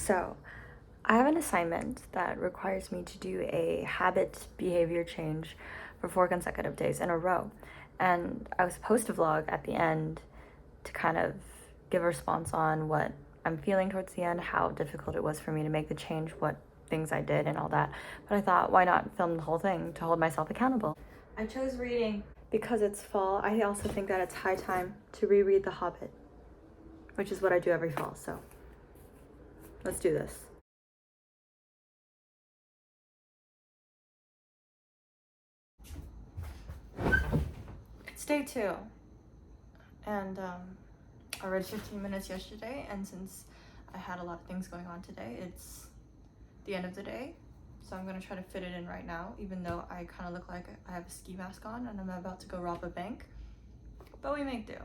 So, I have an assignment that requires me to do a habit behavior change for 4 consecutive days in a row. And I was supposed to vlog at the end to kind of give a response on what I'm feeling towards the end, how difficult it was for me to make the change, what things I did, and all that. But I thought, why not film the whole thing to hold myself accountable? I chose reading because it's fall. I also think that it's high time to reread The Hobbit, which is what I do every fall. So, let's do this. It's day 2, and I read 15 minutes yesterday, and since I had a lot of things going on today, it's the end of the day, so I'm gonna try to fit it in right now, even though I kind of look like I have a ski mask on and I'm about to go rob a bank, but we make do.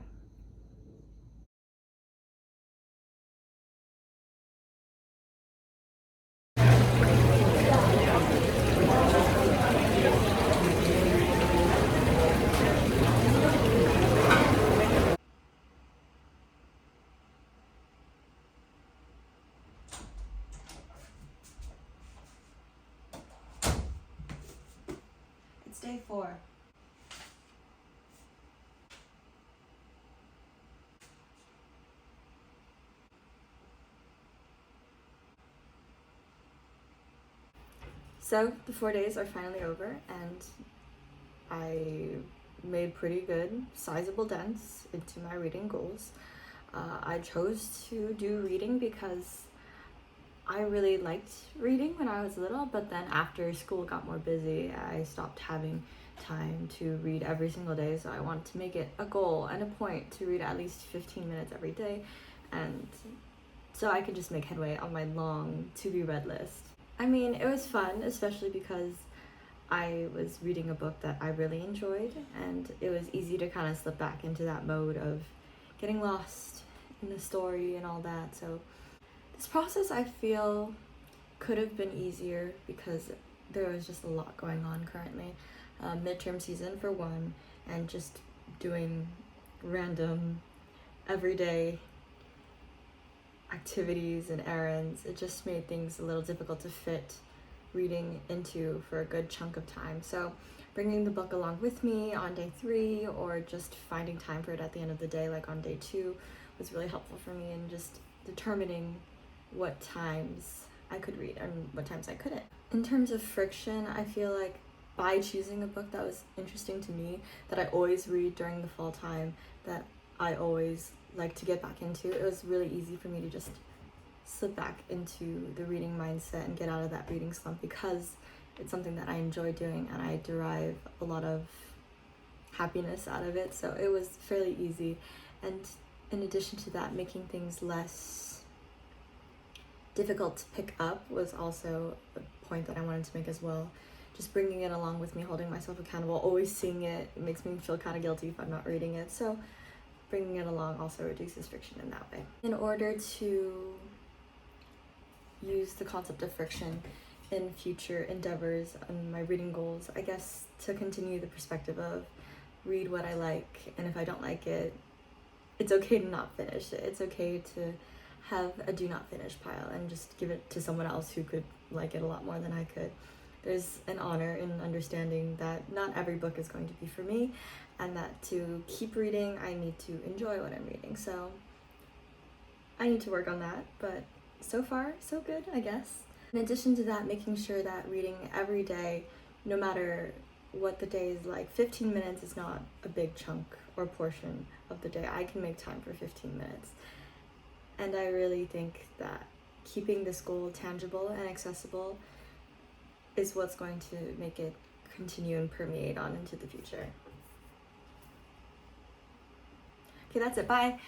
It's day 4. So the 4 days are finally over, and I made pretty good, sizable dents into my reading goals. I chose to do reading because I really liked reading when I was little, but then after school got more busy, I stopped having time to read every single day, so I wanted to make it a goal and a point to read at least 15 minutes every day, and so I could just make headway on my long to-be-read list. I mean, it was fun, especially because I was reading a book that I really enjoyed, and it was easy to kind of slip back into that mode of getting lost in the story and all that. So this process, I feel, could have been easier because there was just a lot going on currently. Midterm season for one, and just doing random, everyday activities and errands. It just made things a little difficult to fit reading into for a good chunk of time. So bringing the book along with me on day 3, or just finding time for it at the end of the day, like on day 2, was really helpful for me in just determining what times I could read and what times I couldn't. In terms of friction, I feel like by choosing a book that was interesting to me, that I always read during the fall time, that I always like to get back into, it was really easy for me to just slip back into the reading mindset and get out of that reading slump, because it's something that I enjoy doing and I derive a lot of happiness out of it. So it was fairly easy, and in addition to that, making things less difficult to pick up was also a point that I wanted to make as well. Just bringing it along with me, holding myself accountable, always seeing it, it makes me feel kind of guilty if I'm not reading it. So bringing it along also reduces friction in that way. In order to use the concept of friction in future endeavors and my reading goals, I guess to continue the perspective of read what I like, and if I don't like it, it's okay to not finish it. It's okay to have a do not finish pile and just give it to someone else who could like it a lot more than I could. There's an honor in understanding that not every book is going to be for me, and that to keep reading, I need to enjoy what I'm reading. So I need to work on that, but so far, so good, I guess. In addition to that, making sure that reading every day, no matter what the day is like, 15 minutes is not a big chunk or portion of the day. I can make time for 15 minutes. And I really think that keeping this goal tangible and accessible is what's going to make it continue and permeate on into the future. Okay, that's it. Bye.